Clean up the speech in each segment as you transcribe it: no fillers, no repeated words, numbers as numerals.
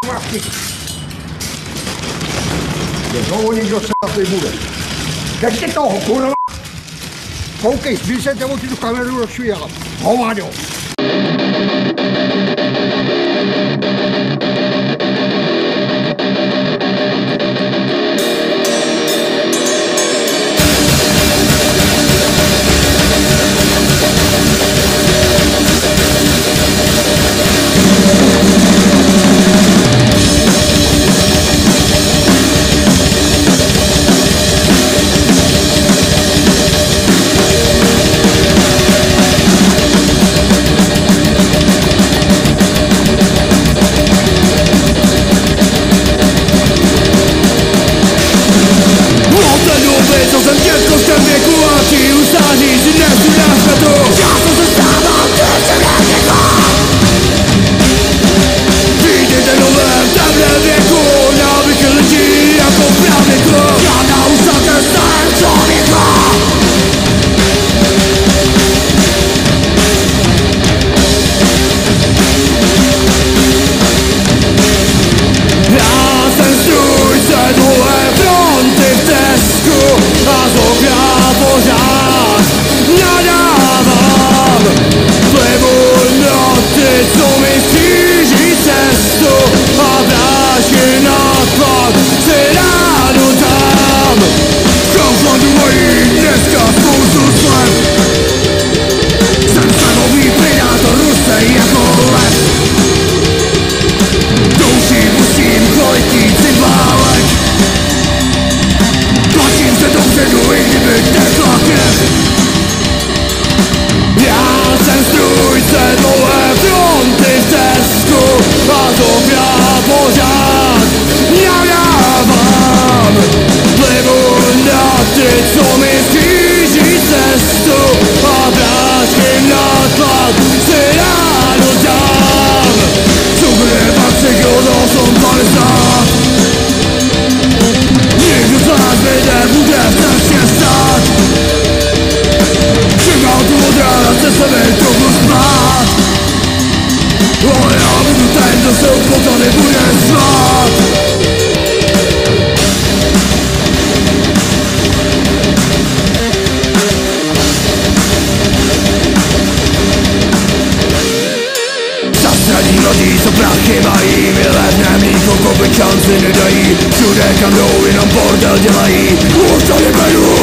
prachy. Je znovu nikdo třeba tady bude. Držte toho, kurva! Koukej, zvýšete mu tu kameru do švíla. Hovado! Mladí, co prachy mají, vylevne mlíko, kopy šanci nedají. Všude kam jdou, jenom bordel dělají. Už to neberu.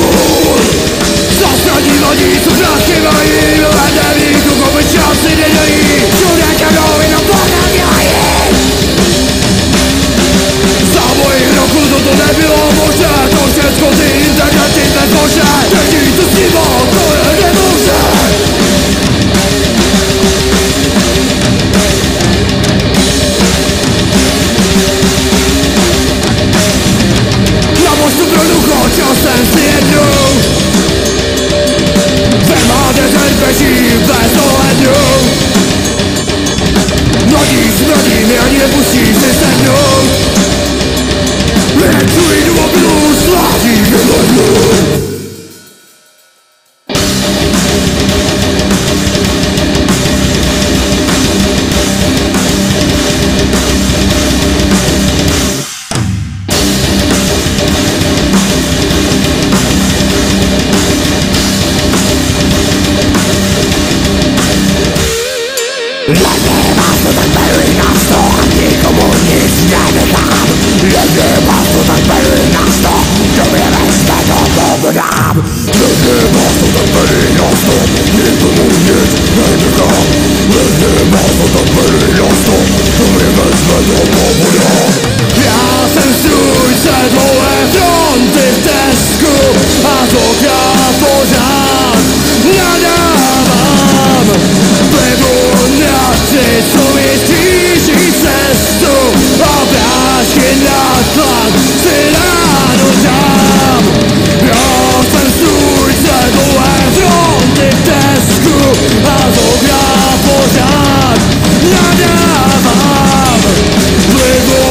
Zasradí mladí, co prachy mají, vylevne mlíko, kopy šanci nedají. Všude kam jdou, jenom bordel dělají. Za mojich roků toto nebylo možné, to všecko ty internety bezbožné. Každý to snímal, to je nemožné. Časem si jednou Vemáte zerbeží bez ohledu. Mladí s mladými ani nepustí si sednout. Nechci jdu mobilu, sláží vyhlednu. Já jsem strůjce dlouhé fronty v Tesku a z okna pořád nadávám. Plivu na ty, co mi stíží cestu a prášky na tlak si ráno dám. Já jsem strůjce dlouhé fronty v Tesku a z okna pořád nadávám. Plivu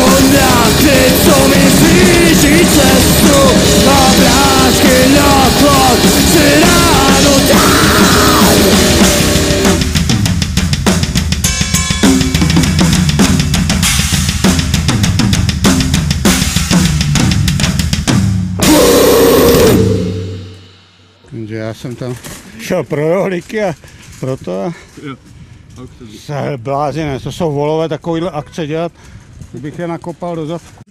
že já jsem tam šel pro rohlíky a proto se blázine, to jsou volové takovýhle akce dělat, kdybych je nakopal do zadku.